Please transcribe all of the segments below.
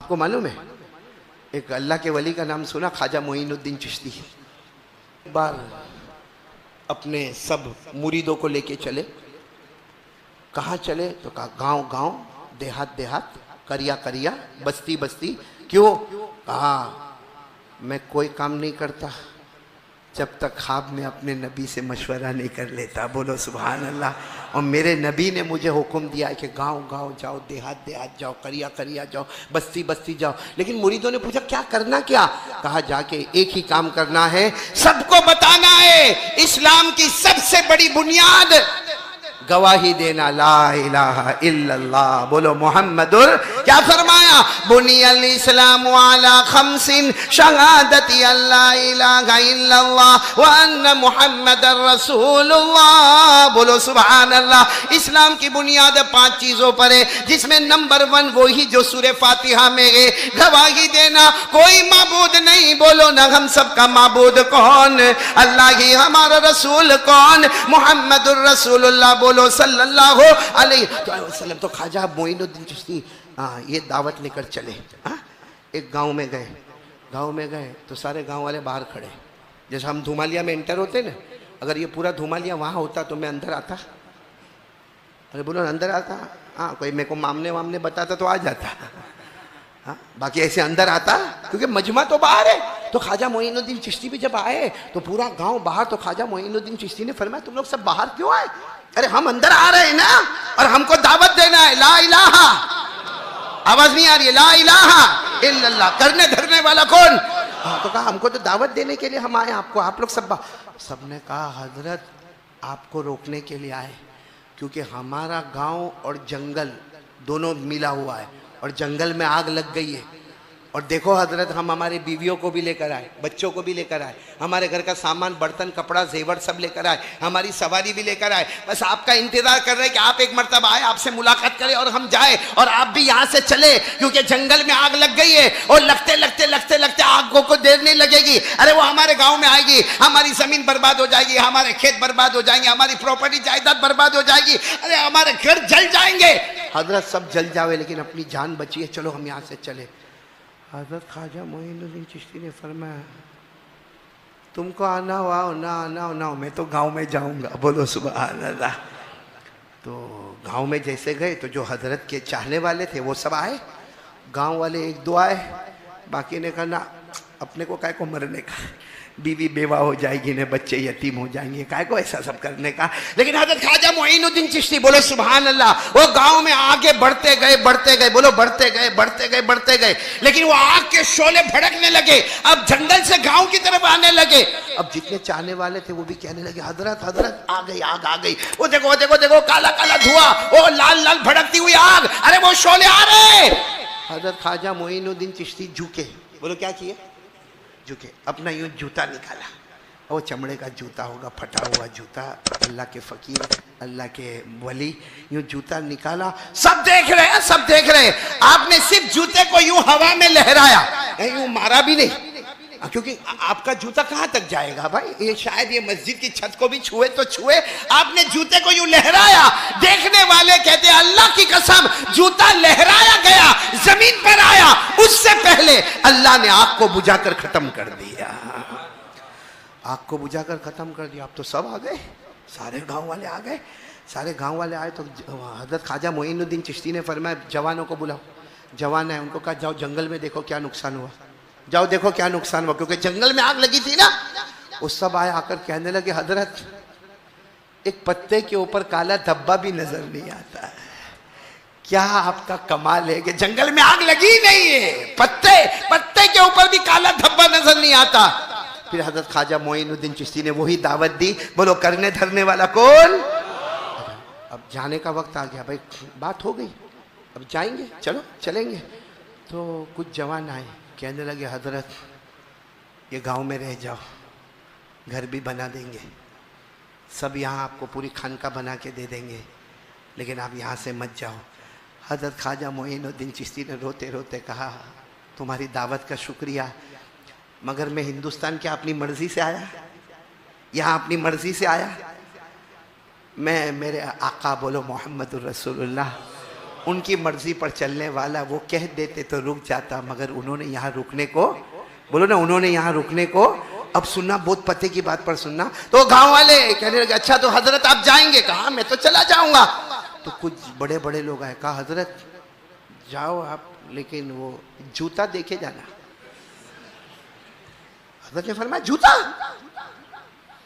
आपको मालूम है एक अल्लाह के वली का नाम सुना, ख्वाजा मोइनुद्दीन चिश्ती। एक बार अपने सब मुरीदों को लेके चले। कहाँ चले तो कहा गांव गांव, देहात देहात, करिया करिया, बस्ती बस्ती। क्यों? कहा मैं कोई काम नहीं करता जब तक ख्वाब में अपने नबी से मशवरा नहीं कर लेता। बोलो सुभान अल्लाह। और मेरे नबी ने मुझे हुक्म दिया है कि गांव गांव जाओ, देहात देहात जाओ, करिया करिया जाओ, बस्ती बस्ती जाओ। लेकिन मुरीदों ने पूछा क्या करना, क्या? कहा जाके एक ही काम करना है, सबको बताना है इस्लाम की सबसे बड़ी बुनियाद गवाही देना, ला इलाहा इल्लल्लाह। बोलो मोहम्मदुर। क्या फरमाया? बुनियल इस्लाम अला खमसिन शहादती अल्ला इलाहा इल्लल्लाह व अन्ना मुहम्मदर रसूलुल्लाह। बोलो सुभान अल्लाह। इस्लाम की बुनियाद 5 चीजों पर है, जिसमें नंबर 1 वही जो सूरह फातिहा में है, गवाही देना कोई माबूद नहीं। बोलो ना हम सबका माबूद कौन? अल्लाह ही। हमारा रसूल कौन? मुहम्मदुर रसूलुल्लाह। बोलो सल्लल्लाहु अलैहि वसल्लम। तो ख्वाजा मोइनुद्दीन चिश्ती ये दावत लेकर चले। एक गांव में गए। गांव में गए तो सारे गांव वाले बाहर खड़े, जैसे हम धुमालिया में एंटर होते ना। अगर ये पूरा धुमालिया वहां होता तो मैं अंदर आता। अरे बोलो अंदर आता। हाँ, कोई मेरे को मामले वामने बताता तो आ जाता। हाँ, बाकी ऐसे अंदर आता क्योंकि मजमा तो बाहर है। तो ख्वाजा मोइनुद्दीन चिश्ती भी जब आए तो पूरा गांव बाहर। तो ख्वाजा मोइनुद्दीन चिश्ती ने फरमाया तुम लोग सब बाहर क्यों आए? अरे हम अंदर आ रहे हैं ना, और हमको दावत देना है, ला इलाहा। आवाज नहीं आ रही है? ला इलाहा इल्लल्लाह। करने धरने वाला कौन? तो कहा हमको तो दावत देने के लिए हम आए आपको, आप लोग सबने कहा हजरत आपको रोकने के लिए आए, क्योंकि हमारा गांव और जंगल दोनों मिला हुआ है और जंगल में आग लग गई है। और देखो हजरत हम हमारी बीवियों को भी लेकर आए, बच्चों को भी लेकर आए, हमारे घर का सामान, बर्तन, कपड़ा, जेवर सब लेकर आए, हमारी सवारी भी लेकर आए। बस आपका इंतजार कर रहे हैं कि आप एक मर्तबा आए, आपसे मुलाकात करें और हम जाए और आप भी यहाँ से चले, क्योंकि जंगल में आग लग गई है और लगते लगते लगते लगते आग को देर नहीं लगेगी। अरे वो हमारे गाँव में आएगी, हमारी जमीन बर्बाद हो जाएगी, हमारे खेत बर्बाद हो जाएंगे, हमारी प्रॉपर्टी जायदाद बर्बाद हो जाएगी, अरे हमारे घर जल जाएंगे। हजरत सब जल जावे लेकिन अपनी जान बची है, चलो हम यहाँ से चले। हजरत ख्वाजा मोइनुद्दीन चिश्ती ने फरमाया तुमको आना हो आओ, ना आना हो ना हो, मैं तो गांव में जाऊंगा। बोलो सुभान अल्लाह। तो गांव में जैसे गए तो जो हजरत के चाहने वाले थे वो सब आए, गांव वाले 1-2 आए, बाकी ने कहा ना अपने को काय को मरने का, बीवी बेवा हो जाएगी ने, बच्चे यतीम हो जाएंगे, काय को ऐसा सब करने का। लेकिन हजरत ख्वाजा मोइनुद्दीन चिश्ती, बोलो सुभान अल्लाह, वो गांव में आगे बढ़ते गए बढ़ते गए, बोलो बढ़ते गए बढ़ते गए बढ़ते गए। लेकिन वो आग के शोले भड़कने लगे, अब जंगल से गांव की तरफ आने लगे। अब जितने चाहने वाले थे वो भी कहने लगे हजरत हजरत आ गई आग आ गई, वो देखो वो देखो देखो काला काला धुआं, वो लाल लाल भड़कती हुई आग, अरे वो शोले आ रहे। हजरत ख्वाजा मोइनुद्दीन चिश्ती झुके, बोलो क्या किए? झुके, अपना यूं जूता निकाला, वो चमड़े का जूता होगा, फटा हुआ जूता, अल्लाह के फकीर, अल्लाह के वली, यूं जूता निकाला। सब देख रहे हैं, सब देख रहे हैं। आपने सिर्फ जूते को यूं हवा में लहराया, यूं मारा भी नहीं, क्योंकि आपका जूता कहाँ तक जाएगा भाई, ये शायद ये मस्जिद की छत को भी छुए तो छुए। आपने जूते को यूं लहराया, देखने वाले कहते अल्लाह की कसम जूता लहराया गया, जमीन पर आया, उससे पहले अल्लाह ने आग को बुझाकर खत्म कर दिया। आग को बुझाकर खत्म कर दिया। अब तो सब आ गए, सारे गांव वाले आ गए। सारे गांव वाले आए तो हजरत ख्वाजा मोइनुद्दीन चिश्ती ने फरमाया जवानों को बुलाओ। जवान है, उनको कहा जाओ जंगल में देखो क्या नुकसान हुआ, जाओ देखो क्या नुकसान हुआ, क्योंकि जंगल में आग लगी थी ना। वो सब आए, आकर कहने लगे हजरत एक पत्ते के ऊपर काला धब्बा भी नजर नहीं आता है, क्या आपका कमाल है कि जंगल में आग लगी नहीं है, पत्ते के ऊपर भी काला धब्बा नजर नहीं आता। फिर हजरत ख्वाजा मोइनुद्दीन चिश्ती ने वही दावत दी, बोलो करने धरने वाला कौन? अब जाने का वक्त आ गया भाई, बात हो गई, अब जाएंगे, चलो चलेंगे। तो कुछ जवान आए, कहने लगे हजरत ये गांव में रह जाओ, घर भी बना देंगे, सब यहाँ आपको पूरी खानका बना के दे देंगे, लेकिन आप यहाँ से मत जाओ। हजरत ख्वाजा मोइनुद्दीन चिश्ती ने रोते रोते कहा तुम्हारी दावत का शुक्रिया, मगर मैं हिंदुस्तान क्या अपनी मर्जी से आया, यहाँ अपनी मर्जी से आया? मैं मेरे आका, बोलो मोहम्मदुर रसूलुल्लाह, उनकी मर्जी पर चलने वाला, वो कह देते तो रुक जाता, मगर उन्होंने यहाँ रुकने को, बोलो ना, उन्होंने यहाँ रुकने को। अब सुनना, बहुत पते की बात पर सुनना। तो गांव वाले कहने लगे अच्छा तो हजरत आप जाएंगे? कहा मैं तो चला जाऊंगा। तो कुछ बड़े बड़े लोग आए, कहा हजरत जाओ आप, लेकिन वो जूता देखे जाना। हजरत ने फरमाया जूता?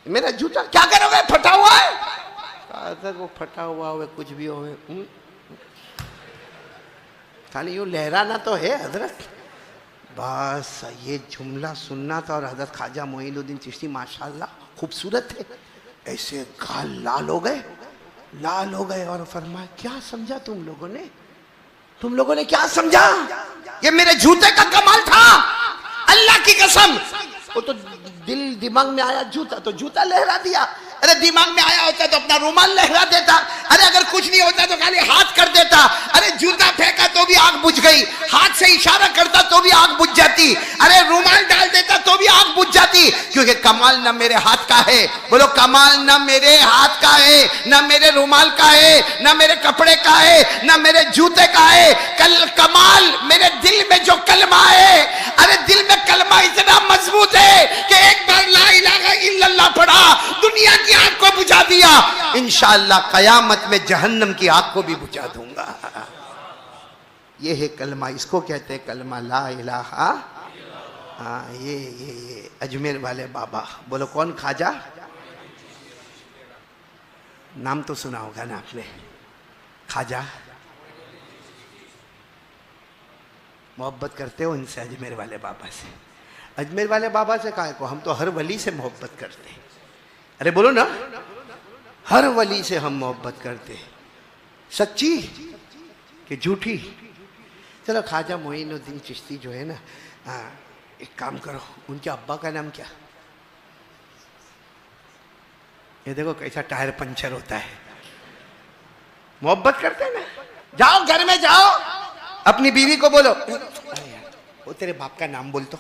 मेरा जूता क्या करोगे, फटा हुआ है? हजरत वो फटा हुआ हो कुछ भी हो, खाली यूं लहराना तो है हजरत। बस ये जुमला सुनना था और हजरत ख्वाजा मोइनुद्दीन चिश्ती माशाल्लाह खूबसूरत थे, ऐसे गाल लाल हो गए, लाल हो गए और फरमाया क्या समझा तुम लोगों ने क्या समझा? ये मेरे जूते का कमाल था, अल्लाह की कसम। वो तो दिल दिमाग में आया जूता, तो जूता लहरा दिया। अरे दिमाग में आया होता तो अपना रुमाल लहरा देता। अरे अगर कुछ नहीं होता तो खाली हाथ कर देता। अरे जूता फेंका तो भी आग बुझ गई, हाथ से इशारा करता तो भी आग बुझ जाती, अरे रुमाल डाल देता तो भी आग बुझ जाती। क्योंकि कमाल न मेरे हाथ का है, बोलो कमाल न मेरे हाथ का है, न मेरे रुमाल का है, न मेरे कपड़े का है, न मेरे जूते का है। कमाल मेरे दिल में जो कलमा है, अरे दिल में कलमा इतना मजबूत है कि एक बार ला इलाहा इल्लल्लाह पढ़ा, दुनिया की आग को बुझा दिया। इंशाअल्लाह कयामत में जहन्नम की आग को भी बुझा दूंगा। ये है कलमा, इसको कहते हैं कलमा ला इलाहा। हाँ ये अजमेर वाले बाबा, बोलो कौन? ख्वाजा, नाम तो सुना होगा ना आपने, ख्वाजा। मोहब्बत करते हो इनसे, अजमेर वाले बाबा से? अजमेर वाले बाबा से काहे को, हम तो हर वली से मोहब्बत करते हैं। अरे बोलो ना, हर वली से हम मोहब्बत करते हैं। सच्ची कि झूठी? चलो ख्वाजा मोइनुद्दीन चिश्ती जो है ना, एक काम करो, उनके अब्बा का नाम क्या? ये देखो कैसा टायर पंचर होता है। मोहब्बत करते हैं ना, जाओ घर में जाओ, अपनी बीवी को बोलो वो तेरे बाप का नाम बोल, तो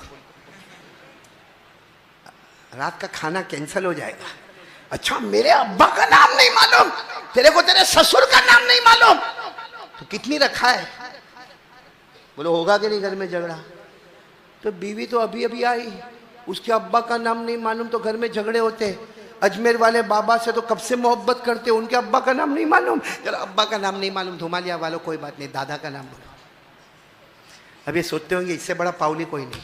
रात का खाना कैंसिल हो जाएगा। अच्छा मेरे अब्बा का नाम नहीं मालूम, तेरे को तेरे ससुर का नाम नहीं मालूम, तो कितनी रखा है? बोलो होगा कि नहीं घर में झगड़ा? तो बीवी तो अभी अभी आई, उसके अब्बा का नाम नहीं मालूम तो घर में झगड़े होते। अजमेर वाले बाबा से तो कब से मोहब्बत करते, उनके अब्बा का नाम नहीं मालूम। चलो अब्बा का नाम नहीं मालूम, धुमालिया वालों कोई बात नहीं, दादा का नाम बोलो। अब ये सोचते होंगे इससे बड़ा पाउली कोई नहीं,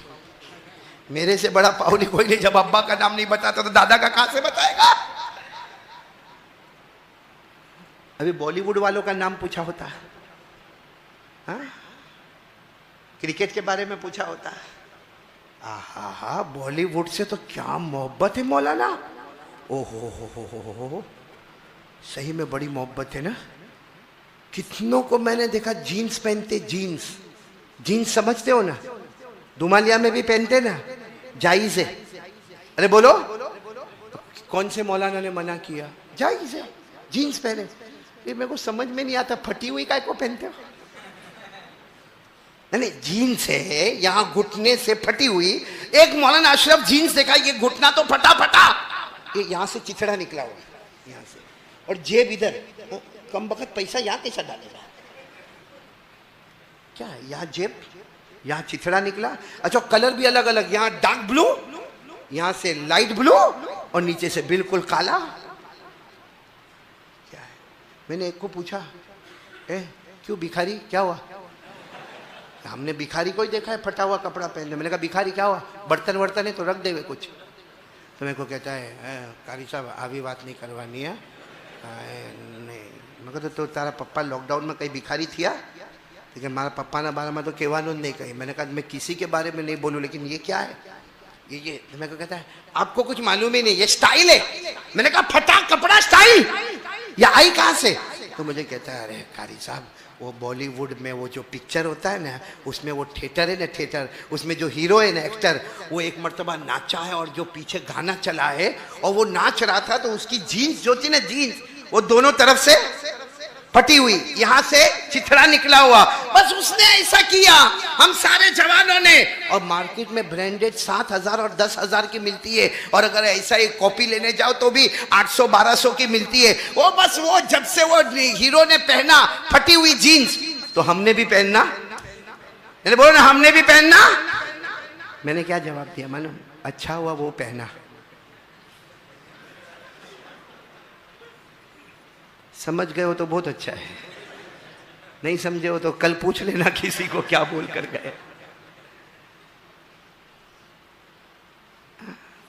मेरे से बड़ा पाउली कोई नहीं। जब अब्बा का नाम नहीं बताता तो दादा का कहां से बताएगा? अभी बॉलीवुड वालों का नाम पूछा होता, हाँ? क्रिकेट के बारे में पूछा होता। आहा, बॉलीवुड से तो क्या मोहब्बत है मौलाना। ओहो हो, सही में बड़ी मोहब्बत है ना। कितनों को मैंने देखा जीन्स पहनते, जीन्स समझते हो ना, दुमालिया में भी पहनते ना, जायज है। अरे बोलो कौन से मौलाना ने मना किया? जायज है जीन्स पहने। ये मेरे को समझ में नहीं आता, फटी हुई काय को पहनते हो? नहीं जीन्स है, यहाँ घुटने से फटी हुई। एक मौलाना अशरफ जीन्स देखा, ये घुटना तो फटा, ये यहाँ से चिथड़ा निकला हुआ, यहाँ से, और जेब इधर। कम वक्त पैसा यहाँ कैसा डालेगा? क्या है यहाँ जेब, यहाँ चिथड़ा निकला। अच्छा कलर भी अलग अलग, यहाँ डार्क ब्लू, यहाँ से लाइट ब्लू, और नीचे से बिल्कुल काला। क्या है? मैंने एक को पूछा, क्यों भिखारी, क्या हुआ? हमने भिखारी को ही देखा है फटा हुआ कपड़ा पहनते। मैंने कहा भिखारी क्या हुआ? बर्तन वर्तन है तो रख देवे कुछ। तो मेरे को कहता है कारी साहब अभी बात नहीं करवानी है। नहीं मैं कहता तो तारा पप्पा लॉकडाउन में कहीं भिखारी थिया? लेकिन मारा पप्पा ना बारे में तो कहवानो नहीं कही। मैंने कहा मैं किसी के बारे में नहीं बोलूँ, लेकिन ये क्या है? ये तो मेरे को कहता है आपको कुछ मालूम ही नहीं, ये स्टाइल है। मैंने कहा फटा कपड़ा स्टाइल, ये आई कहाँ से? तो मुझे कहता है अरे कारी साहब वो बॉलीवुड में वो जो पिक्चर होता है ना, उसमें वो थिएटर है ना, थिएटर, उसमें जो हीरो है ना एक्टर, वो एक मर्तबा नाचा है और जो पीछे गाना चला है और वो नाच रहा था, तो उसकी जीन्स जो थी ना, जीन्स वो दोनों तरफ से फटी हुई, यहाँ से चिथड़ा निकला हुआ। बस उसने ऐसा किया, हम सारे जवानों ने। और मार्केट में ब्रांडेड 7,000 और 10,000 की मिलती है, और अगर ऐसा एक कॉपी लेने जाओ तो भी 800-1200 की मिलती है। वो बस वो जब से वो हीरो ने पहना फटी हुई जीन्स, तो हमने भी पहनना, मैंने बोला ना हमने भी पहनना। मैंने क्या जवाब दिया मालूम? अच्छा हुआ वो पहना। समझ गए हो तो बहुत अच्छा है, नहीं समझे हो तो कल पूछ लेना किसी को क्या बोल कर गए।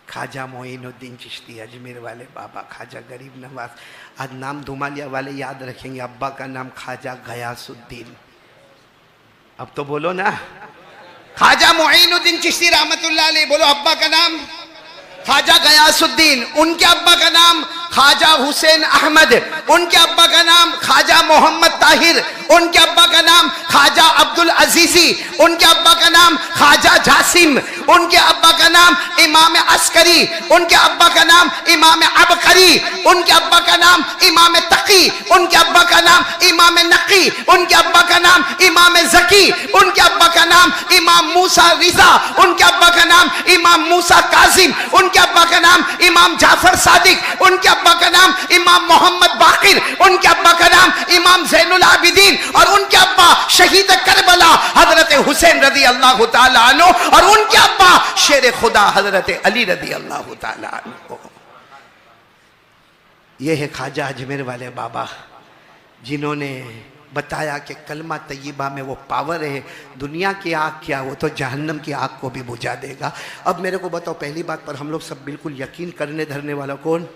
ख्वाजा मोइनुद्दीन चिश्ती अजमेर वाले बाबा, ख्वाजा गरीब नवाज। आज नाम धुमालिया वाले याद रखेंगे, अब्बा का नाम ख्वाजा गयासुद्दीन। अब तो बोलो ना, ख्वाजा मोइनुद्दीन चिश्ती रहमतुल्लाह अलैह। बोलो अब्बा का नाम ख्वाजा गयासुद्दीन, उनके अब्बा का नाम ख्वाजा हुसैन अहमद, उनके अब्बा का नाम ख्वाजा मोहम्मद ताहिर, उनके अब्बा का नाम ख्वाजा अब्दुल अजीजी, उनके अब्बा का नाम ख्वाजा जासिम, उनके अब्बा का नाम इमाम अस्करी, उनके अब्बा का नाम इमाम अबकरी, उनके अब्बा का नाम इमाम तकी, उनके अब्बा का नाम इमाम नकी, उनके अब्बा का नाम इमाम जकी, उनके अब्बा का नाम इमाम मूसा रिजा, उनके अब्बा का नाम इमाम मूसा काजिम, उनके अब्बा का नाम इमाम जाफर सादिक, उनके अब्बा का नाम इमाम मोहम्मद बाकिर, उनके अब्बा का नाम इमाम जैनुल आबिदीन, और उनके अब्बा शहीद करबला हजरत हुसैन रदी अल्लाह ताला अन्हु, और उनके अब्बा शेर खुदा हजरत अली रदी अल्लाह ताला अन्हु। ये है ख्वाजा अजमेर वाले बाबा, जिन्होंने बताया कि कलमा तय्यबा में वो पावर है, दुनिया की आग क्या, वो तो जहन्नम की आग को भी बुझा देगा। अब मेरे को बताओ, पहली बात पर हम लोग सब बिल्कुल यकीन करने धरने वाला कौन?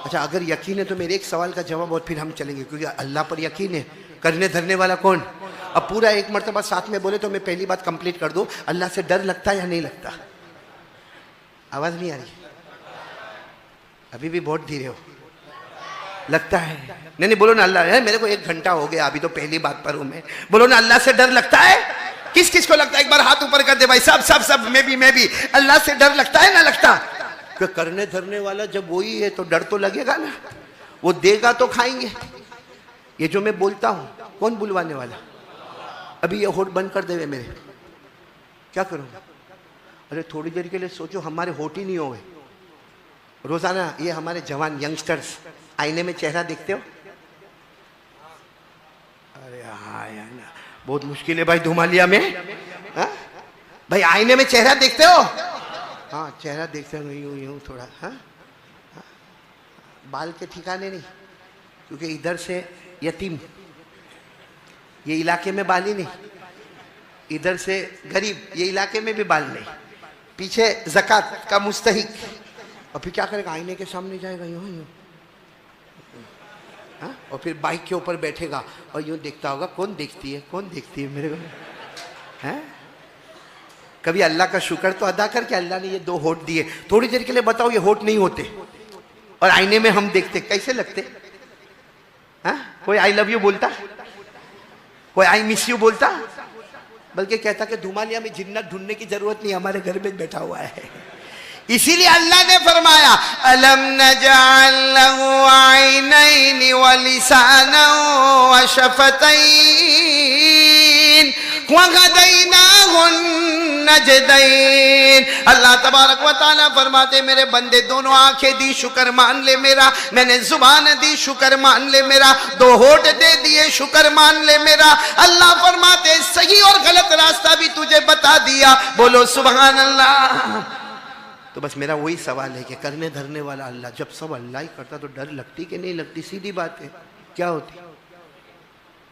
अच्छा, अगर यकीन है तो मेरे एक सवाल का जवाब और फिर हम चलेंगे, क्योंकि अल्लाह पर यकीन है, करने धरने वाला कौन? अब पूरा एक मरतबा साथ में बोले तो मैं पहली बात कंप्लीट कर दूं, अल्लाह से डर लगता है या नहीं लगता? आवाज नहीं आ रही, अभी भी बहुत धीरे हो, लगता है? नहीं बोलो ना अल्लाह है, मेरे को 1 घंटा हो गया, अभी तो पहली बात पर हूं मैं। बोलो ना अल्लाह से डर लगता है? किस किस को लगता है? एक बार हाथ ऊपर कर दे भाई, सब सब सब, मैं भी। अल्लाह से डर लगता है ना लगता? कि करने धरने वाला जब वही है तो डर तो लगेगा ना, वो देगा तो खाएंगे। ये जो मैं बोलता हूं कौन बुलवाने वाला? अभी ये होठ बंद कर देवे मेरे, क्या करूं? अरे थोड़ी देर के लिए सोचो, हमारे होठ ही नहीं हो गए। रोजाना ये हमारे जवान यंगस्टर्स आईने में चेहरा देखते हो? अरे हाँ यार ना, बहुत मुश्किल है भाई धुमालिया में। हा? भाई आईने में चेहरा देखते हो? हाँ चेहरा देखते हो, यूं थोड़ा। हाँ बाल के ठिकाने नहीं, क्योंकि इधर से यतीम, ये इलाके में बाल ही नहीं, इधर से गरीब, ये इलाके में भी बाल नहीं, पीछे ज़कात का मुस्तहिक, और फिर क्या करेगा? आईने के सामने जाएगा यूं, और फिर बाइक के ऊपर बैठेगा और यूं देखता होगा, कौन देखती है मेरे को? हैं? कभी अल्लाह का शुक्र तो अदा कर कि अल्लाह ने ये 2 होठ दिए। थोड़ी देर के लिए बताओ, ये होठ नहीं होते और आईने में हम देखते, कैसे लगते? हाँ? कोई आई लव यू बोलता? कोई आई मिस यू बोलता? बल्कि कहता कि धुमालिया में जिन्नत ढूंढने की जरूरत नहीं, हमारे घर में बैठा हुआ है। इसीलिए अल्लाह ने फरमाया, अलम नजअल लहु ऐनैन व लिसानन व शफतैन व हदैनाहु नजदैन। अल्लाह तबारक व तआला फरमाते, मेरे बंदे दोनों आंखें दी, शुक्र मान ले मेरा। मैंने जुबान दी, शुक्र मान ले मेरा। 2 होठ दे दिए, शुक्र मान ले मेरा। अल्लाह फरमाते, सही और गलत रास्ता भी तुझे बता दिया। बोलो सुभान अल्लाह। तो बस मेरा वही सवाल है कि करने धरने वाला अल्लाह, जब सब अल्लाह ही करता तो डर लगती कि नहीं लगती? सीधी बात है, क्या होती?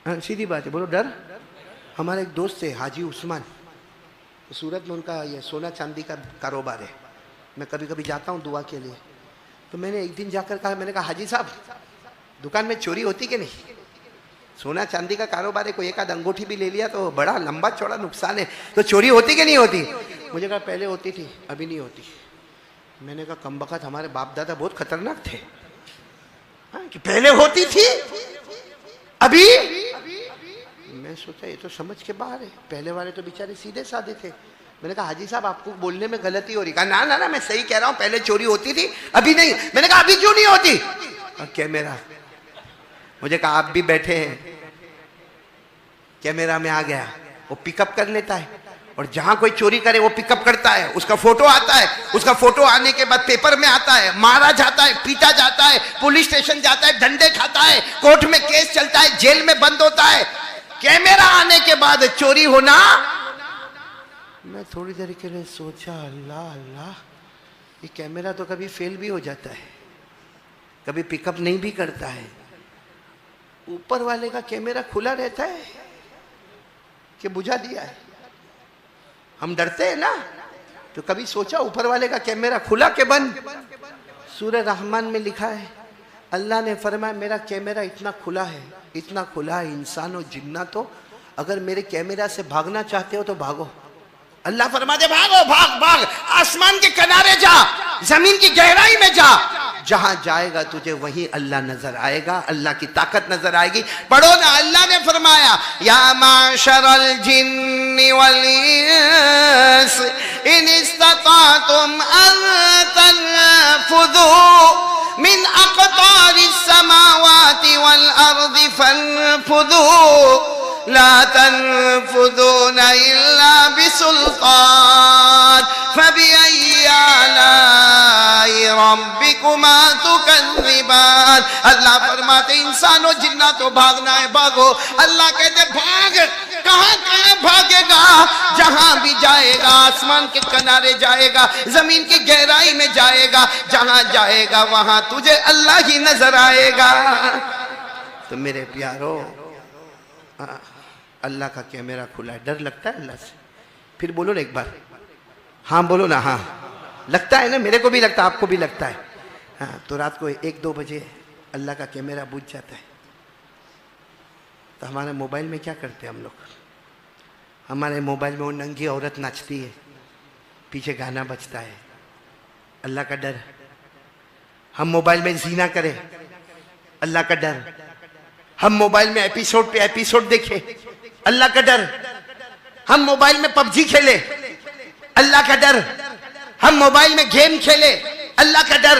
हाँ सीधी बात है, बोलो डर। हमारा एक दोस्त है हाजी उस्मान, तो सूरत में उनका ये सोना चांदी का कारोबार है। मैं कभी कभी जाता हूँ दुआ के लिए, तो मैंने एक दिन जाकर कहा, मैंने कहा हाजी साहब दुकान में चोरी होती कि नहीं? सोना चांदी का कारोबार है, कोई एक आध अंगूठी भी ले लिया तो बड़ा लंबा चौड़ा नुकसान है, तो चोरी होती कि नहीं होती? मुझे कहा पहले होती थी, अभी नहीं होती। मैंने कहा कमबख्त, हमारे बाप दादा बहुत खतरनाक थे। हाँ, कि पहले होती थी अभी? मैं सोचा ये तो समझ के बाहर है, पहले वाले तो बेचारे सीधे साधे थे। मैंने कहा हाजी साहब आपको बोलने में गलती हो रही। कहा ना ना ना मैं सही कह रहा हूँ, पहले चोरी होती थी अभी नहीं। मैंने कहा अभी क्यों नहीं होती? कैमरा, मुझे कहा आप भी बैठे हैं, कैमरा में आ गया, वो पिकअप कर लेता है, और जहां कोई चोरी करे वो पिकअप करता है, उसका फोटो आता है, उसका फोटो आने के बाद पेपर में आता है, मारा जाता है, पीटा जाता है, पुलिस स्टेशन जाता है, डंडे खाता है, कोर्ट में केस चलता है, जेल में बंद होता है। कैमरा आने के बाद चोरी होना। मैं थोड़ी देर के लिए सोचा, अल्लाह अल्लाह, ये कैमरा तो कभी फेल भी हो जाता है, कभी पिकअप नहीं भी करता है। ऊपर वाले का कैमरा खुला रहता है कि बुझा दिया है? हम डरते हैं ना, तो कभी सोचा ऊपर वाले का कैमरा खुला के बंद? सूरह रहमान में लिखा है, अल्लाह ने फरमाया मेरा कैमरा इतना खुला है, इतना खुला है, इंसान और जिन्नात हो, अगर मेरे कैमरा से भागना चाहते हो तो भागो। अल्लाह फरमाते भागो, भाग भाग, आसमान के किनारे जा, जमीन की गहराई में जा, जहां जाएगा तुझे वहीं अल्लाह नजर आएगा, अल्लाह की ताकत नजर आएगी। पढ़ो ना, अल्लाह ने फरमाया या माशरल जिन्नि वल इंस इन इस्ततातुम अन तनफुदू मिन अक़तारिस समावाति वल अर्दि फनफुदू ला तनफुदून इल्ला बिसुल्तान फबिअय्यि आलाई रब्बिकुमा तुकज़्ज़िबान। अल्लाह फरमाते इंसानों जिन्नातों भागना है भागो। अल्लाह कहते भाग, कहां कहां भागेगा? जहां भी जाएगा, आसमान के किनारे जाएगा, जमीन की गहराई में जाएगा, जहां जाएगा वहां तुझे अल्लाह ही नजर आएगा। तो मेरे प्यारो, अल्लाह का कैमरा खुला है, डर लगता है अल्लाह से? फिर बोलो ना एक बार, हाँ बोलो ना, हाँ लगता है ना, मेरे को भी लगता है, आपको भी लगता है। हाँ, तो रात को 1-2 बजे अल्लाह का कैमरा बुझ जाता है, तो हमारे मोबाइल में क्या करते हैं हम लोग? हमारे मोबाइल में वो नंगी औरत नाचती है, पीछे गाना बजता है, अल्लाह का डर। हम मोबाइल में ज़िना करें, अल्लाह का डर। हम मोबाइल में एपिसोड पे एपिसोड देखें, अल्लाह का डर। हम मोबाइल में पबजी खेले, अल्लाह का डर। हम मोबाइल में गेम खेले, अल्लाह का डर।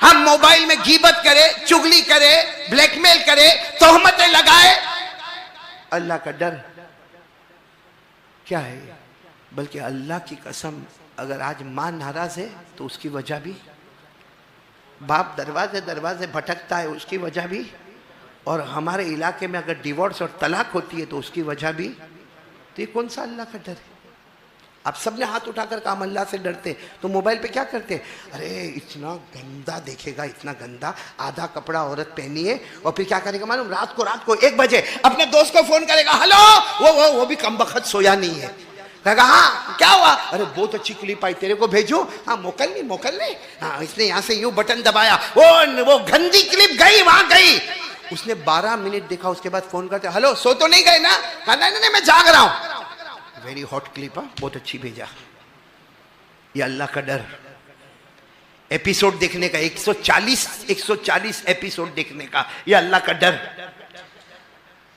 हम मोबाइल में गीबत करे, चुगली करे, ब्लैकमेल करे, तोहमतें लगाए, अल्लाह का डर। क्या है? बल्कि अल्लाह की कसम, अगर आज मां नाराज है तो उसकी वजह भी, बाप दरवाजे दरवाजे भटकता है उसकी वजह भी, और हमारे इलाके में अगर डिवोर्स और तलाक होती है तो उसकी वजह भी। तो ये कौन सा अल्लाह का डर है? आप सबने हाथ उठाकर कहा हम अल्लाह से डरते, तो मोबाइल पे क्या करते? अरे इतना गंदा देखेगा, इतना गंदा, आधा कपड़ा औरत पहनी है, और फिर क्या करेगा मालूम? रात को 1 बजे अपने दोस्त को फोन करेगा, हेलो, वो भी कमबख्त सोया नहीं है, कहेगा हाँ क्या हुआ? अरे बहुत अच्छी क्लिप आई, तेरे को भेजो? हाँ मोकल नहीं, हाँ इसने यहाँ से यूं बटन दबाया, वो गंदी क्लिप गई, वहां गई। उसने 12 मिनट देखा, उसके बाद फोन करते, हेलो सो तो नहीं गए ना? कहा नहीं मैं जाग रहा हूं। वेरी हॉट क्लिप, बहुत अच्छी भेजा। ये अल्लाह का डर। एपिसोड देखने का 140 एपिसोड देखने का, ये अल्लाह का डर।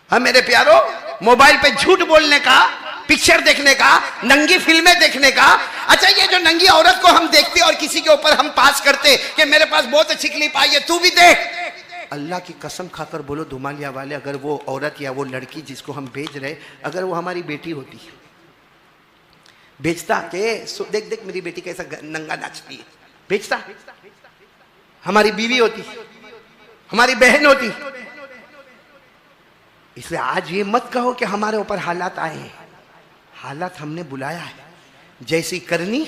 हाँ मेरे प्यारो, मोबाइल पे झूठ बोलने का, पिक्चर देखने का, नंगी फिल्में देखने का। अच्छा, ये जो नंगी औरत को हम देखते और किसी के ऊपर हम पास करते कि मेरे पास बहुत अच्छी क्लिप आई है, तू भी देख। अल्लाह की कसम खाकर बोलो धुमालिया वाले, अगर वो औरत या वो लड़की जिसको हम भेज रहे, अगर वो हमारी बेटी होती, भेजता के देख मेरी बेटी कैसा नंगा नाचती है, भेजता? हमारी बीवी होती, हमारी बहन होती। इसलिए आज ये मत कहो कि हमारे ऊपर हालात आए हैं, हालात हमने बुलाया है। जैसी करनी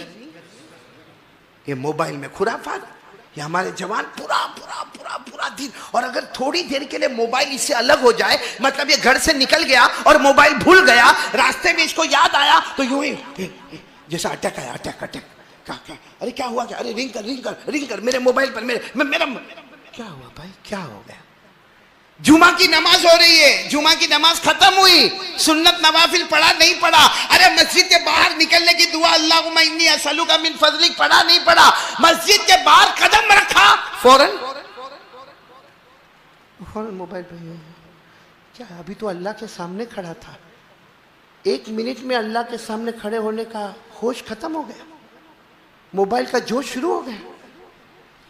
ये मोबाइल में खुराफात, ये हमारे जवान पूरा दिन, और अगर थोड़ी देर के लिए मोबाइल इससे अलग हो जाए, मतलब ये घर से निकल गया और मोबाइल भूल गया, रास्ते में इसको याद आया तो यूं ही जैसा अटैक आया, अटैक क्या अरे क्या हुआ? क्या? अरे रिंग कर मेरे मोबाइल पर, मेरा क्या हुआ भाई, क्या हो गया? जुमा की नमाज हो रही है, जुमा की नमाज खत्म हुई, सुन्नत नवाफिल पढ़ा नहीं पढ़ा? अरे मस्जिद के बाहर निकलने की दुआ अल्लाहुम्मा इन्नी असअलुका मिन फज़लिक पढ़ा नहीं पढ़ा? मस्जिद के बाहर कदम रखा, फौरन मोबाइल पे। क्या अभी तो अल्लाह के सामने खड़ा था, 1 मिनट में अल्लाह के सामने खड़े होने का होश खत्म हो गया, मोबाइल का जोश शुरू हो गया।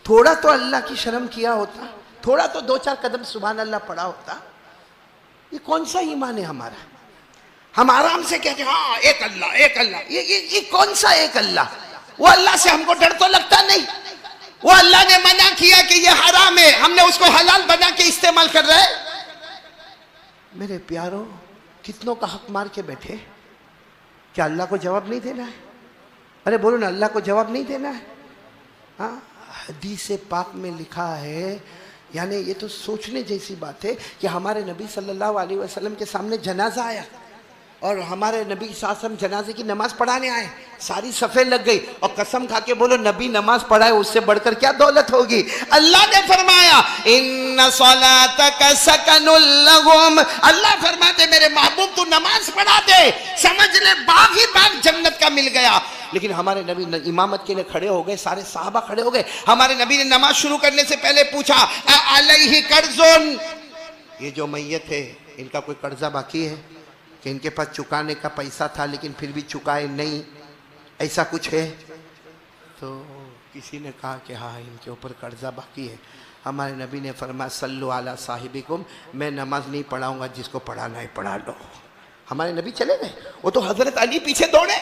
थोड़ा तो अल्लाह की शर्म किया होता, थोड़ा तो 2-4 कदम सुभान अल्लाह पढ़ा होता। ये कौन सा ईमान है हमारा? हम आराम से कहते हैं हाँ एक अल्लाह, ये कौन सा एक अल्लाह? वो अल्लाह से हमको डर तो लगता नहीं। वो अल्लाह ने मना किया कि ये हराम है, हमने उसको हलाल बना के इस्तेमाल कर रहे हैं। मेरे प्यारो, कितनों का हक मार के बैठे। क्या अल्लाह को जवाब नहीं देना है? अरे बोलो ना, अल्लाह को जवाब नहीं देना है? हाँ, हदीस पाक में लिखा है, यानी ये तो सोचने जैसी बात है कि हमारे नबी सल्लल्लाहु अलैहि वसल्लम के सामने जनाजा आया और हमारे नबी साहब जनाजे की नमाज पढ़ाने आए, सारी सफ़े लग गई और कसम खा के बोलो नबी नमाज पढ़ाए उससे बढ़कर क्या दौलत होगी। अल्लाह ने फरमाया इन्ना सलातका सकनुल लहुम, अल्लाह फरमाते मेरे महबूब तू नमाज पढ़ा दे, समझ ले बाग ही बाग जन्नत का मिल गया। लेकिन हमारे नबी इमामत के लिए खड़े हो गए, सारे साहबा खड़े हो गए। हमारे नबी ने नमाज शुरू करने से पहले पूछा अलैहि कर्जुन, ये जो मैयत है इनका कोई कर्जा बाकी है कि इनके पास चुकाने का पैसा था लेकिन फिर भी चुकाए नहीं, ऐसा कुछ है? तो किसी ने कहा कि हाँ इनके ऊपर कर्जा बाकी है। हमारे नबी ने फरमाया सल्लु अला साहिबिकुम, मैं नमाज नहीं पढ़ाऊंगा, जिसको पढ़ाना है पढ़ा लो। हमारे नबी चले गए, वो तो हजरत अली पीछे दौड़े।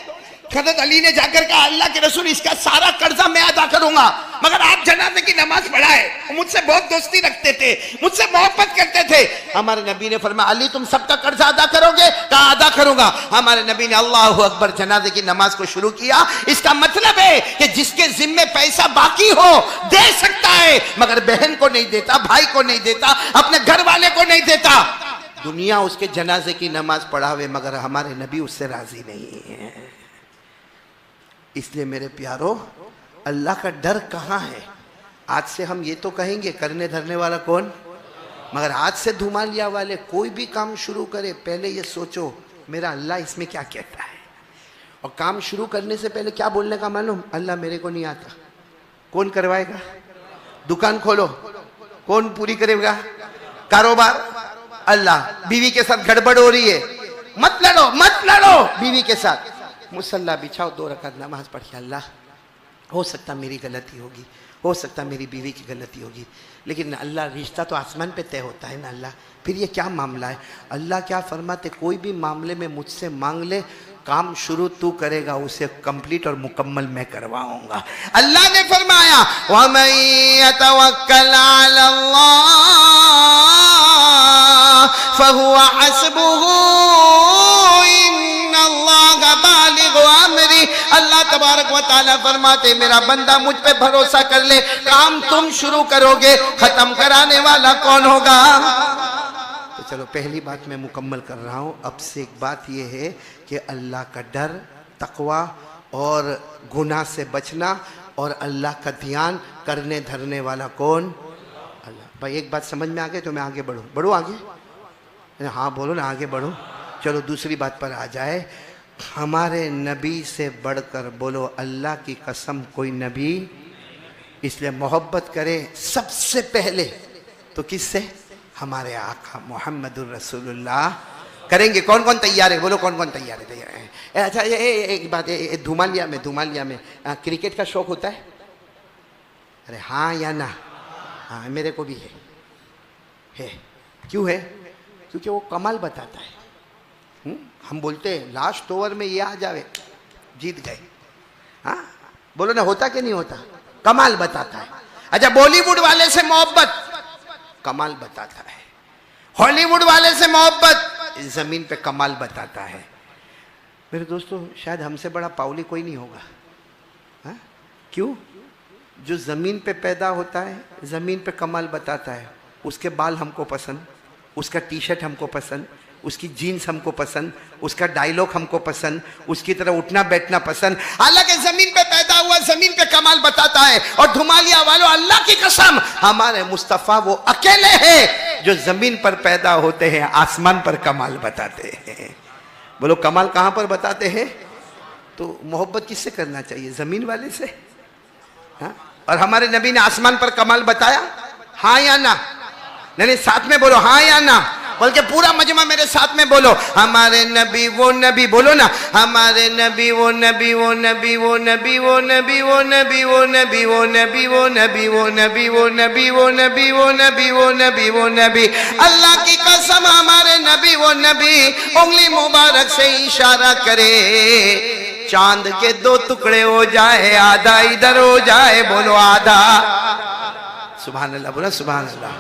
हजरत अली ने जाकर कहा अल्लाह के रसूल इसका सारा कर्जा मैं अदा करूंगा, मगर आप जनाजे की नमाज पढ़ाए। मुझसे बहुत दोस्ती रखते थे, मुझसे मोहब्बत करते थे। हमारे नबी ने फरमाया अली तुम सबका कर्जा अदा करोगे? कहा अदा करूंगा। हमारे नबी ने अल्लाहु अकबर जनाजे की नमाज को शुरू किया। इसका मतलब है कि जिसके जिम्मे पैसा बाकी हो दे सकता है, मगर बहन को नहीं देता, भाई को नहीं देता, अपने घर वाले को नहीं देता। दुनिया उसके जनाजे की नमाज पढ़ावे मगर हमारे नबी उससे राजी नहीं है। इसलिए मेरे प्यारो, अल्लाह का डर कहाँ है? आज से हम ये तो कहेंगे करने धरने वाला कौन, मगर आज से धुमालिया वाले कोई भी काम शुरू करे पहले ये सोचो मेरा अल्लाह इसमें क्या कहता है। और काम शुरू करने से पहले क्या बोलने का मालूम? अल्लाह मेरे को नहीं आता, कौन करवाएगा? दुकान खोलो, कौन पूरी करेगा? कारोबार अल्लाह। बीवी के साथ गड़बड़ हो रही है, मत लड़ो मत लड़ो बीवी के साथ, मुसल्ला बिछाओ 2 रकात नमाज पढ़ के अल्लाह हो सकता मेरी गलती होगी, हो सकता मेरी बीवी की गलती होगी, लेकिन अल्लाह रिश्ता तो आसमान पे तय होता है ना अल्लाह, फिर ये क्या मामला है? अल्लाह क्या फरमाते, कोई भी मामले में मुझसे मांग ले, काम शुरू तू करेगा उसे कंप्लीट और मुकम्मल मैं करवाऊंगा। अल्लाह ने फरमाया वमन यतवक्कल अलल्लाह फहुवा हस्बुहु इन्नल्लाहा बालिगु अमरी। अल्लाह तबारक व तआला फरमाते मेरा बंदा मुझ पे भरोसा कर ले, काम तुम शुरू करोगे, खत्म कराने वाला कौन होगा? तो चलो पहली बात मैं मुकम्मल कर रहा हूँ। अब से एक बात यह है कि अल्लाह का डर, तकवा और गुनाह से बचना और अल्लाह का ध्यान करने धरने वाला कौन? अल्लाह। भाई एक बात समझ में आ गई तो मैं आगे बढ़ूँ? बढ़ूँ आगे? हाँ बोलो ना, आगे बढ़ूँ। चलो दूसरी बात पर आ जाए। हमारे नबी से बढ़कर बोलो अल्लाह की कसम कोई नबी, इसलिए मोहब्बत करें सबसे पहले तो किससे? हमारे आका मोहम्मदुर रसूलुल्लाह। करेंगे कौन कौन तैयार है? बोलो कौन कौन तैयार है? तैयार है। अच्छा ये एक बात है, धुमालिया में क्रिकेट का शौक होता है? अरे हाँ या ना? हाँ मेरे को भी है। क्यों है? क्योंकि वो कमाल बताता है। हम बोलते हैं लास्ट ओवर में ये आ जावे जीत गए। हाँ बोलो ना, होता कि नहीं होता? कमाल बताता है। अच्छा बॉलीवुड वाले से मोहब्बत, कमाल बताता है। हॉलीवुड वाले से मोहब्बत, जमीन पे कमाल बताता है। मेरे दोस्तों शायद हमसे बड़ा पाउली कोई नहीं होगा। हाँ क्यों? जो जमीन पे पैदा होता है, जमीन पे कमाल बताता है, उसके बाल हमको पसंद, उसका टी शर्ट हमको पसंद, उसकी जीन्स हमको पसंद, उसका डायलॉग हमको पसंद, उसकी तरह उठना बैठना पसंद। हालांकि जमीन पे पैदा हुआ, जमीन पे कमाल बताता है। और धुमालिया वालों अल्लाह की कसम हमारे मुस्तफ़ा वो अकेले हैं जो जमीन पर पैदा होते हैं, आसमान पर कमाल बताते हैं। बोलो कमाल कहां पर बताते हैं? तो मोहब्बत किससे करना चाहिए? जमीन वाले से। हाँ? और हमारे नबी ने आसमान पर कमाल बताया, हाँ या ना? नहीं साथ में बोलो हाँ या ना, बल्कि पूरा मजमा मेरे साथ में बोलो हमारे नबी वो नबी। बोलो ना हमारे नबी वो नबी वो नबी वो नबी वो नबी वो नबी वो नबी वो नबी वो नबी वो नबी वो नबी वो नबी वो नबी वो नबी वो नबी। अल्लाह की कसम हमारे नबी वो नबी उंगली मुबारक से इशारा करे, चांद के 2 टुकड़े हो जाए, आधा इधर हो जाए, बोलो आधा। सुभान अल्लाह, बोला सुभान अल्लाह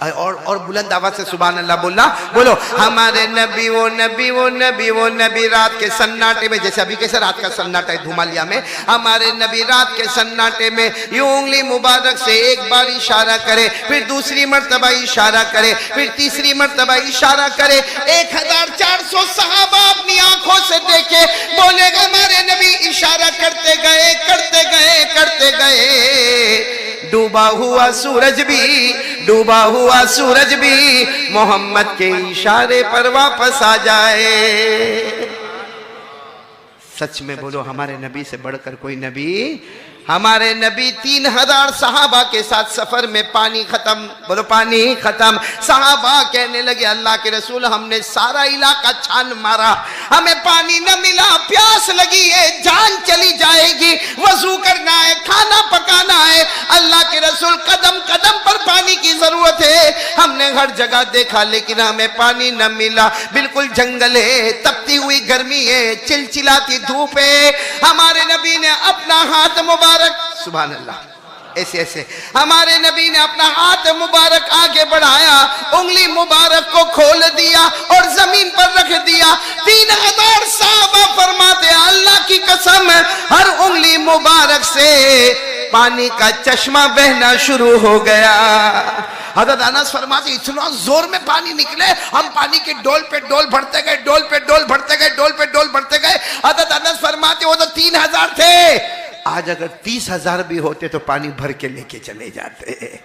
और बुलंद आवाज से सुभान अल्लाह बोलना। बोलो हमारे नबी वो नबी वो नबी वो नबी रात के सन्नाटे में, जैसे अभी कैसे रात का सन्नाटा है धुमालिया में, हमारे नबी रात के सन्नाटे में यूं उंगली मुबारक से एक बार इशारा करे, फिर दूसरी मर्तबा इशारा करे, फिर तीसरी मर्तबा इशारा करे। 1400 सहाबा अपनी आंखों से देखे, बोले हमारे नबी इशारा करते गए करते गए करते गए, डूबा हुआ सूरज भी, डूबा हुआ सूरज भी मोहम्मद के इशारे पर वापस आ जाए। सच में बोलो हमारे नबी से बढ़कर कोई नबी? हमारे नबी 3000 सहाबा के साथ सफर में पानी खत्म, बोलो पानी खत्म। सहाबा कहने लगे अल्लाह के रसूल हमने सारा इलाका छान मारा, हमें पानी न मिला, प्यास लगी है, जान चली जाएगी, वजू करना है, खाना पकाना है। अल्लाह के रसूल कदम कदम पर पानी की जरूरत है, हमने हर जगह देखा लेकिन हमें पानी न मिला। बिल्कुल जंगल है, तपती हुई गर्मी है, चिलचिलाती धूप है। हमारे नबी ने अपना हाथ मुबारक, सुभान अल्लाह, ऐसे ऐसे हमारे नबी ने अपना हाथ मुबारक आगे बढ़ाया, उंगली मुबारक को खोल दिया और जमीन पर रख दिया। 3000 सहाबा फरमाते अल्लाह की कसम हर उंगली मुबारक से पानी का चश्मा बहना शुरू हो गया। हज़रत अनस फरमाते इतना जोर में पानी निकले, हम पानी के डोल पे डोल भरते गए, डोल पे डोल भरते गए, डोल पे डोल भरते गए। हज़रत अनस फरमाते वो तो 3000 थे, आज अगर 30,000 भी होते तो पानी भर के लेके चले जाते।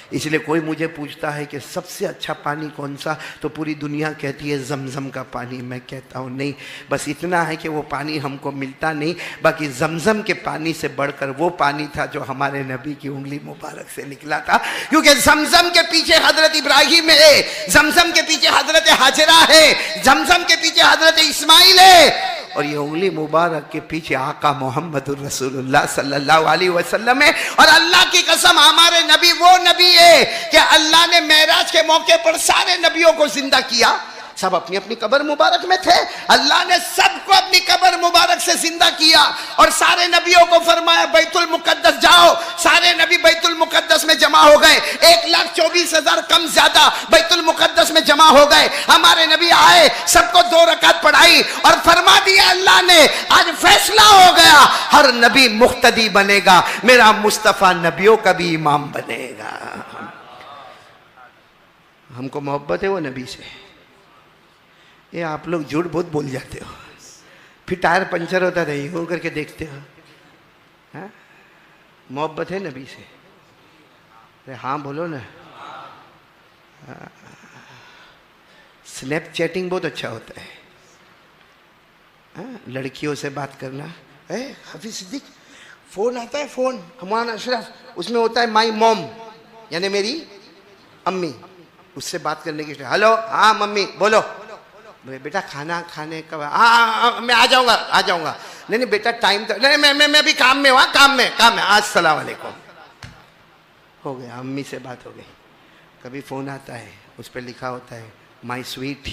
इसलिए कोई मुझे पूछता है कि सबसे अच्छा पानी कौन सा, तो पूरी दुनिया कहती है जमजम का पानी। मैं कहता हूँ नहीं, बस इतना है कि वो पानी हमको मिलता नहीं, बाकी जमजम के पानी से बढ़कर वो पानी था जो हमारे नबी की उंगली मुबारक से निकला था। क्योंकि जमजम के पीछे हजरत इब्राहिम है, जमजम के पीछे हजरत हाजरा है, जमजम के पीछे हजरत इस्माइल है, और ये उंगली मुबारक के पीछे आका मोहम्मदुर रसूलुल्लाह सल्लल्लाहु अलैहि वसल्लम है। और अल्लाह की कसम हमारे नबी वो नबी है कि अल्लाह ने मेराज के मौके पर सारे नबियों को जिंदा किया। सब अपनी अपनी कब्र मुबारक में थे, अल्लाह ने सबको अपनी कब्र मुबारक से जिंदा किया और सारे नबियों को फरमाया बैतुल मुकद्दस जाओ। सारे नबी बैतुल मुकद्दस में जमा हो गए, 1,24,000 कम ज्यादा बैतुल मुकद्दस में जमा हो गए। हमारे नबी आए, सबको 2 रकात पढ़ाई और फरमा दिया अल्लाह ने आज फैसला हो गया, हर नबी मुख्तदी बनेगा, मेरा मुस्तफा नबियों का भी इमाम बनेगा। हमको मोहब्बत है वो नबी से। ये आप लोग झूठ बहुत बोल जाते हो, फिर टायर पंचर होता है यूं करके देखते हो। हाँ, मोहब्बत है नबी से? अरे हाँ बोलो ना। स्नैप चैटिंग बहुत अच्छा होता है। हाँ, लड़कियों से बात करना। हाफिज सिद्दीक फोन आता है, फोन हमारा अशरफ, उसमें होता है माई मॉम यानी मेरी अम्मी, उससे बात करने की। हेलो, हाँ मम्मी बोलो। बेटा खाना खाने का? हाँ मैं आ जाऊंगा आ जाऊंगा। नहीं नहीं बेटा टाइम तो नहीं, मैं अभी काम में हूँ, काम में अस्सलाम वालेकुम। हो गया, अम्मी से बात हो गई। कभी फ़ोन आता है, उस पर लिखा होता है माई स्वीट,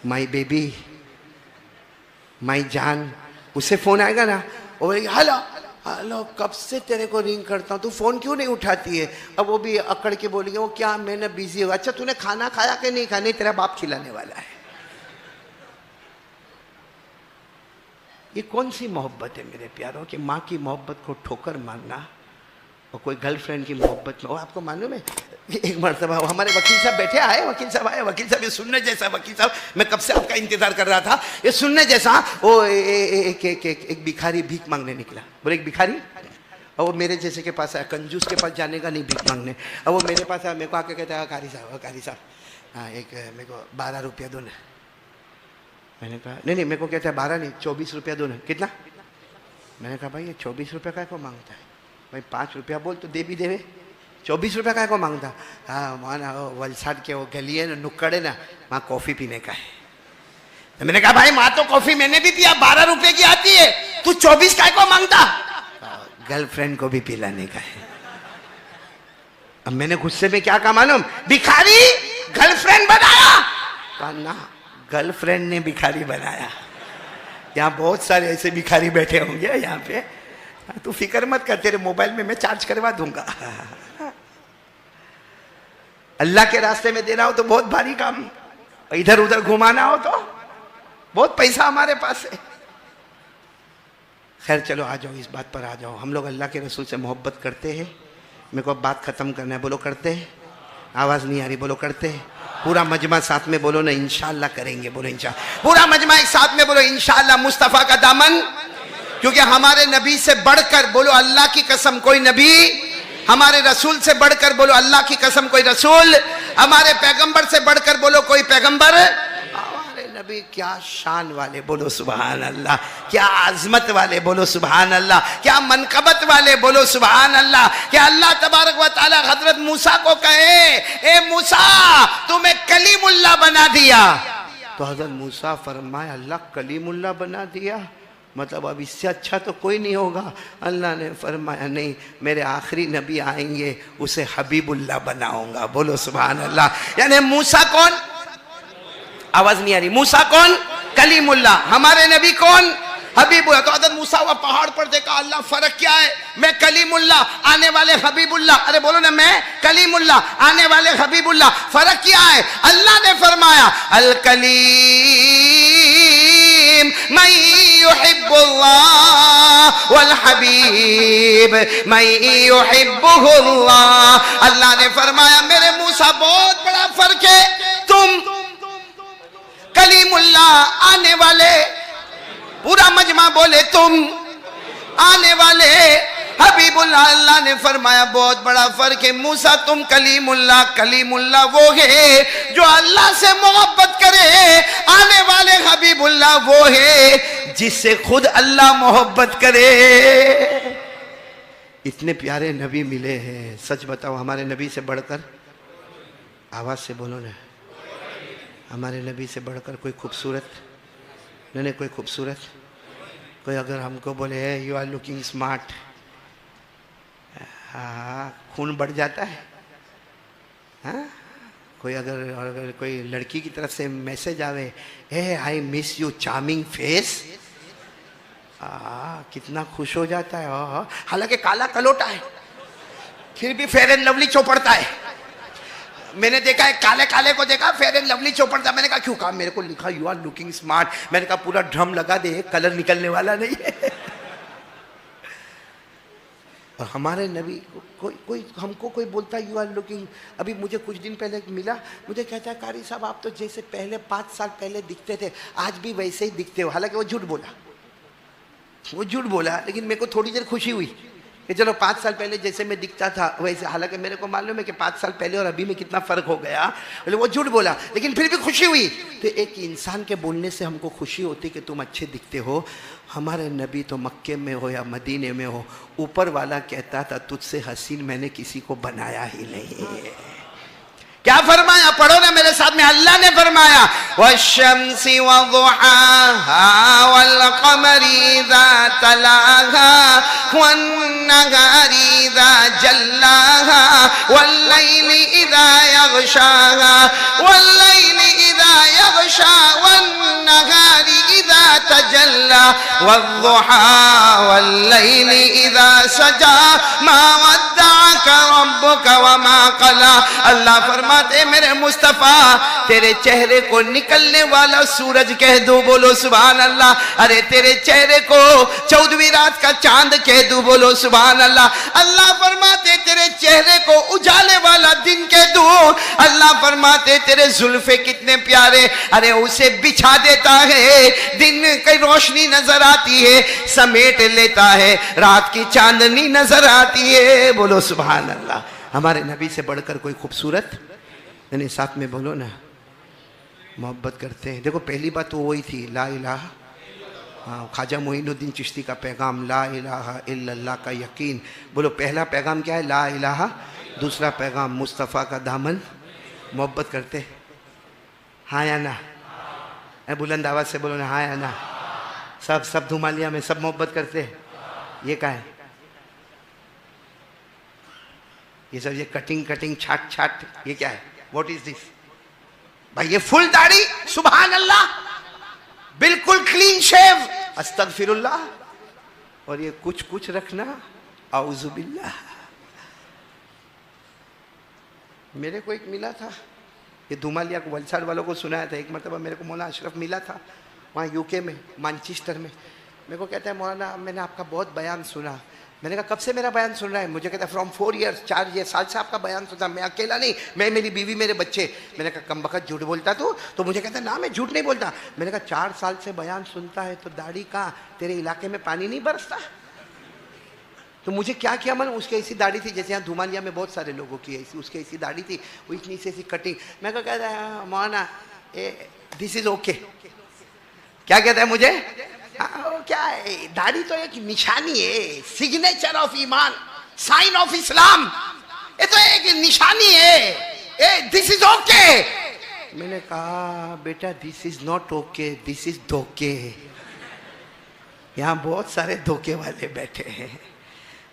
माई बेबी, माई जान। उससे फ़ोन आएगा ना, वो बोलेगी हेलो हेलो कब से तेरे को रिंग करता हूँ, तू फ़ोन क्यों नहीं उठाती है? अब वो भी अकड़ के बोलेगी वो क्या मैं ना बिजी हूँ। अच्छा तूने खाना खाया कि नहीं खाया? नहीं, तेरा बाप खिलाने वाला है। ये कौन सी मोहब्बत है मेरे प्यारों कि माँ की मोहब्बत को ठोकर मारना और कोई गर्लफ्रेंड की मोहब्बत में। और आपको मालूम है एक मरतबा हमारे वकील साहब बैठे आए, वकील साहब आए, वकील साहब ये सुनने जैसा, वकील साहब मैं कब से आपका इंतजार कर रहा था, ये सुनने जैसा। वो एक भिखारी भीख मांगने निकला। बोले एक भिखारी, और वो मेरे जैसे के पास आया, कंजूस के पास जाने का नहीं भीख मांगने। और वो मेरे पास आया, मेरे को आके कहता है कारी साहब हाँ एक मेरे को 12 रुपया दो ना। मैंने कहा नहीं मेरे को कहता है 12 नहीं 24 रुपया दो ना। कितना? मैंने कहा भाई ये 24 रुपया का को मांगता है? भाई 5 रुपया बोल तो दे भी देवे, 24 रुपया का को मांगता? हाँ वहाँ ना वलसाड के वो गली है ना, नुक्कड़ है ना, वहाँ कॉफ़ी पीने का है। तो मैंने कहा भाई वहाँ तो कॉफ़ी मैंने भी पिया, 12 रुपये की आती है, तू 24 का को मांगता? गर्लफ्रेंड को भी पिलाने का है। अब मैंने गुस्से में क्या कहा मालूम? भिखारी गर्लफ्रेंड बनाया? कहा ना, गर्लफ्रेंड ने भिखारी बनाया। यहाँ बहुत सारे ऐसे भिखारी बैठे होंगे यहाँ पे, तू फिक्र मत कर, तेरे मोबाइल में मैं चार्ज करवा दूंगा। अल्लाह के रास्ते में देना हो तो बहुत भारी काम, इधर उधर घुमाना हो तो बहुत पैसा हमारे पास है। खैर चलो आ जाओ, इस बात पर आ जाओ। हम लोग अल्लाह के रसूल से मोहब्बत करते हैं। मेरे को अब बात खत्म करना है। बोलो करते हैं? आवाज नहीं आ रही, बोलो करते हैं? पूरा मजमा साथ में बोलो ना, इंशाअल्लाह करेंगे। बोलो इंशाअल्लाह। पूरा मजमा एक साथ में बोलो इंशाअल्लाह। मुस्तफा का दामन, क्योंकि हमारे नबी से बढ़कर बोलो अल्लाह की कसम कोई नबी, हमारे रसूल से बढ़कर बोलो अल्लाह की कसम कोई रसूल, हमारे पैगंबर से बढ़कर बोलो कोई पैगंबर। हमारे नबी क्या शान वाले, बोलो सुभान अल्लाह। क्या आजमत वाले, बोलो सुभान अल्लाह। क्या मनकबत वाले, बोलो सुभान अल्लाह। क्या अल्लाह तबारक व तआला हजरत मूसा को कहे, ए मूसा तुम्हें कलीमुल्लाह बना दिया, तो हजरत मूसा फरमाया अल्लाह कलीमुल्लाह बना दिया, मतलब अब इससे अच्छा तो कोई नहीं होगा। अल्लाह ने फरमाया नहीं, मेरे आखिरी नबी आएंगे उसे हबीबुल्लाह बनाऊंगा। बोलो सुभान अल्लाह। यानी मूसा कौन? आवाज नहीं आ रही। मूसा कौन? कलीमुल्लाह। हमारे नबी कौन? हबीबुल्लाह। तो हज़रत मूसा हुआ पहाड़ पर, देखा अल्लाह फर्क क्या है, मैं कलीमुल्लाह, आने वाले हबीबुल्लाह। अरे बोलो ना, मैं कलीमुल्लाह, आने वाले हबीबुल्लाह, फर्क क्या है? अल्लाह ने फरमाया अल कलीम मैं युहिब्बुल्लाह वल हबीब मैं युहिब्बुहुल्लाह। अल्लाह ने फरमाया मेरे मूसा बहुत बड़ा फर्क है, तुम कलीमुल्लाह आने वाले, पूरा मजमा बोले तुम आने वाले हबीबुल्लाह। अल्लाह ने फरमाया बहुत बड़ा फर्क है मूसा, तुम कलीमुल्लाह। कलीमुल्लाह वो है जो अल्लाह से मोहब्बत करे, आने वाले हबीबुल्लाह वो है जिससे खुद अल्लाह मोहब्बत करे। इतने प्यारे नबी मिले हैं, सच बताओ हमारे नबी से बढ़कर, आवाज से बोलो ना, हमारे नबी से बढ़कर कोई खूबसूरत नहीं, कोई खूबसूरत, कोई अगर हमको बोले यू आर लुकिंग स्मार्ट, हाँ खून बढ़ जाता है। हाँ कोई अगर कोई लड़की की तरफ से मैसेज आवे, hey I miss you charming face, कितना खुश हो जाता है। हालांकि काला कलोटा है फिर भी फेयर एंड लवली चौपड़ता है। मैंने देखा है काले काले को देखा फेयर एंड लवली चौपड़ता। मैंने कहा क्यों? कहा मेरे को लिखा यू आर लुकिंग स्मार्ट। मैंने कहा पूरा ड्रम लगा दे, कलर निकलने वाला नहीं है। और हमारे नबी कोई हमको कोई बोलता है यू आर लुकिंग। अभी मुझे कुछ दिन पहले मिला, मुझे कहता है कारी साहब आप तो जैसे पहले 5 साल पहले दिखते थे आज भी वैसे ही दिखते हो। हालांकि वो झूठ बोला, लेकिन मेरे को थोड़ी देर खुशी हुई कि चलो 5 साल पहले जैसे मैं दिखता था वैसे। हालांकि मेरे को मालूम है कि 5 साल पहले और अभी में कितना फर्क हो गया। वो झूठ बोला लेकिन फिर भी खुशी हुई। तो एक इंसान के बोलने से हमको खुशी होती कि तुम अच्छे दिखते हो। हमारे नबी तो मक्के में हो या मदीने में हो, ऊपर वाला कहता था तुझसे हसीन मैंने किसी को बनाया ही नहीं। क्या फरमाया? पढ़ो ना मेरे साथ में। अल्लाह ने फरमाया वश्शम्सी वज़ुहाहा वल क़मरी इज़ा तलाहा वन्नहारी इज़ा जल्लाहा वल्लैली इज़ा यग़शाहा वल्लैली इज़ा यग़शा वन्नहारी इज़ा तजल्ला वज़्ज़ुहा वल्लैली इज़ा सजा मा वद्दअका रब्बुका वमा क़ला। अल्लाह फरमाते मेरे मुस्तफा तेरे चेहरे को निकलने वाला सूरज कह दो, बोलो सुभान अल्लाह। अरे तेरे चेहरे को 14वीं रात का चांद कह दो, बोलो सुभान अल्लाह। अल्लाह फरमाते तेरे चेहरे को उजाले वाला दिन कह दो। अल्लाह फरमाते तेरे जुल्फे कितने प्यारे, अरे उसे बिछा देता है, दिन की रोशनी नजर आती है, समेट लेता है, रात की चांदनी नजर आती है, बोलो सुभान अल्लाह। हमारे नबी से बढ़कर कोई खूबसूरत नहीं। साथ में बोलो ना, मोहब्बत करते हैं। देखो पहली बात तो वही थी ला इलाहा, हाँ ख्वाजा मोइनुद्दीन चिश्ती का पैगाम ला इलाहा इल्लल्लाह का यकीन। बोलो पहला पैगाम क्या है? ला इलाहा। दूसरा पैगाम मुस्तफ़ा का दामन, मोहब्बत करते। हाँ या ना? बुलंद आवाज से बोलो ना, हाँ या ना? सब धुमालिया में सब मोहब्बत करते हैं। ये क्या है? ये सब ये कटिंग छाट ये क्या है? What is this? भाई ये फुल दाढ़ी, सुभान अल्लाह, बिल्कुल क्लीन शेव, अस्तगफिरुल्लाह, और ये कुछ रखना, औज़ु बिल्लाह। मेरे को एक मिला था, ये धुमालिया को वलसाड़ वालों को सुनाया था। एक मरतबा मेरे को मौलाना अशरफ मिला था वहाँ यूके में, मैनचेस्टर में। मेरे को कहता है मौलाना मैंने आपका बहुत बयान सुना। मैंने कहा कब से मेरा बयान सुन रहा है? मुझे कहता है फ्रॉम 4 years, 4 साल से आपका बयान सुनता। मैं अकेला नहीं, मैं, मेरी बीवी, मेरे बच्चे। मैंने कहा कम बखत झूठ बोलता तू? तो मुझे कहता है ना मैं झूठ नहीं बोलता। मैंने कहा 4 साल से बयान सुनता है तो दाढ़ी कहाँ? तेरे इलाके में पानी नहीं बरसता? तो मुझे क्या किया मन, उसकी ऐसी दाढ़ी थी जैसे यहाँ धुमालिया में बहुत सारे लोगों की ऐसी, उसकी ऐसी दाढ़ी थी, वो इतनी सी ऐसी कटिंग। मैं को कहता है मौलाना दिस इज ओके। क्या कहता है मुझे? क्या है, दाढ़ी तो एक निशानी है, सिग्नेचर ऑफ ईमान, साइन ऑफ इस्लाम, ये तो एक निशानी है। This is okay. मैंने कहा बेटा this is not okay, this is धोखे। यहाँ बहुत सारे धोखे वाले बैठे हैं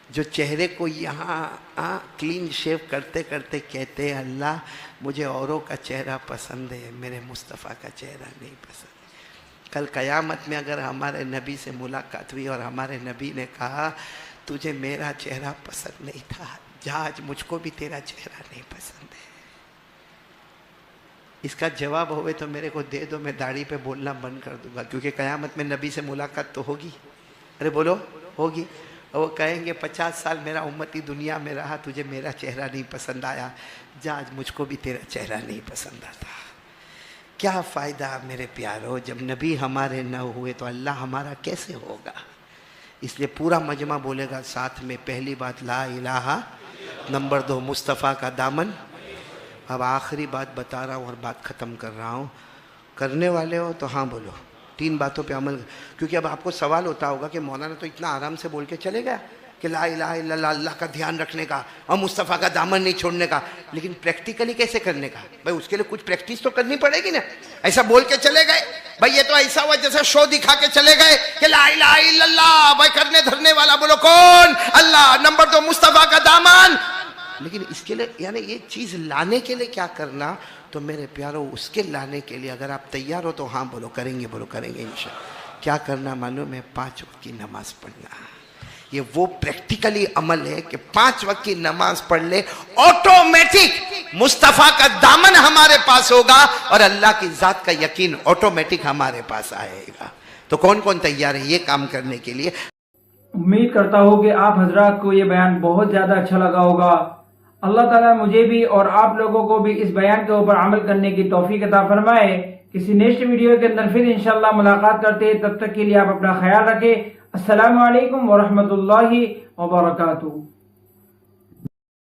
जो चेहरे को यहाँ क्लीन शेव करते करते कहते हैं अल्लाह मुझे औरों का चेहरा पसंद है, मेरे मुस्तफ़ा का चेहरा नहीं पसंद। कल क़यामत में अगर हमारे नबी से मुलाकात हुई और हमारे नबी ने कहा तुझे मेरा चेहरा पसंद नहीं था, जा आज मुझको भी तेरा चेहरा नहीं पसंद है, इसका जवाब होवे तो मेरे को दे दो, मैं दाढ़ी पे बोलना बंद कर दूंगा, क्योंकि क़यामत में नबी से मुलाकात तो होगी। अरे बोलो होगी। और वो कहेंगे 50 साल मेरा उम्मती दुनिया में रहा, तुझे मेरा चेहरा नहीं पसंद आया, जा आज मुझको भी तेरा चेहरा नहीं पसंद आता। क्या फ़ायदा मेरे प्यारो, जब नबी हमारे न हुए तो अल्लाह हमारा कैसे होगा? इसलिए पूरा मजमा बोलेगा साथ में। पहली बात ला इलाहा, नंबर 2 मुस्तफ़ा का दामन। अब आखिरी बात बता रहा हूँ और बात ख़त्म कर रहा हूँ। करने वाले हो तो हाँ बोलो, 3 बातों पे अमल। क्योंकि अब आपको सवाल होता होगा कि मौलाना तो इतना आराम से बोल के चले गया कि ला इलाहा इल्लल्लाह, अल्लाह का ध्यान रखने का और मुस्तफ़ा का दामन नहीं छोड़ने का, लेकिन प्रैक्टिकली कैसे करने का? भाई उसके लिए कुछ प्रैक्टिस तो करनी पड़ेगी ना। ऐसा बोल के चले गए भाई, ये तो ऐसा हुआ जैसे शो दिखा के चले गए कि ला इलाहा इल्लल्लाह, भाई करने धरने वाला बोलो कौन? अल्लाह। नंबर 2 मुस्तफ़ा का दामन। लेकिन इसके लिए यानी ये चीज़ लाने के लिए क्या करना? तो मेरे प्यारो उसके लाने के लिए अगर आप तैयार हो तो हाँ बोलो, करेंगे, बोलो करेंगे इंशाअल्लाह। क्या करना मालूम है? 5 वक्त की नमाज पढ़ना। ये वो प्रैक्टिकली अमल है कि 5 वक्त की नमाज पढ़ ले, ऑटोमेटिक मुस्तफ़ा का दामन हमारे पास होगा और अल्लाह की जात का यकीन ऑटोमेटिक हमारे पास आएगा। तो कौन कौन तैयार है ये काम करने के लिए? उम्मीद करता हूँ कि आप हजरात को ये बयान बहुत ज़्यादा अच्छा लगा होगा। अल्लाह ताला मुझे भी और आप लोगों को भी इस बयान के ऊपर अमल करने की तौफीक अता फरमाए। किसी नेक्स्ट वीडियो के अंदर फिर इंशाल्लाह मुलाकात करते हैं, तब तक के लिए आप अपना ख्याल रखें। अस्सलामु अलैकुम व रहमतुल्लाहि व बरकातुहू।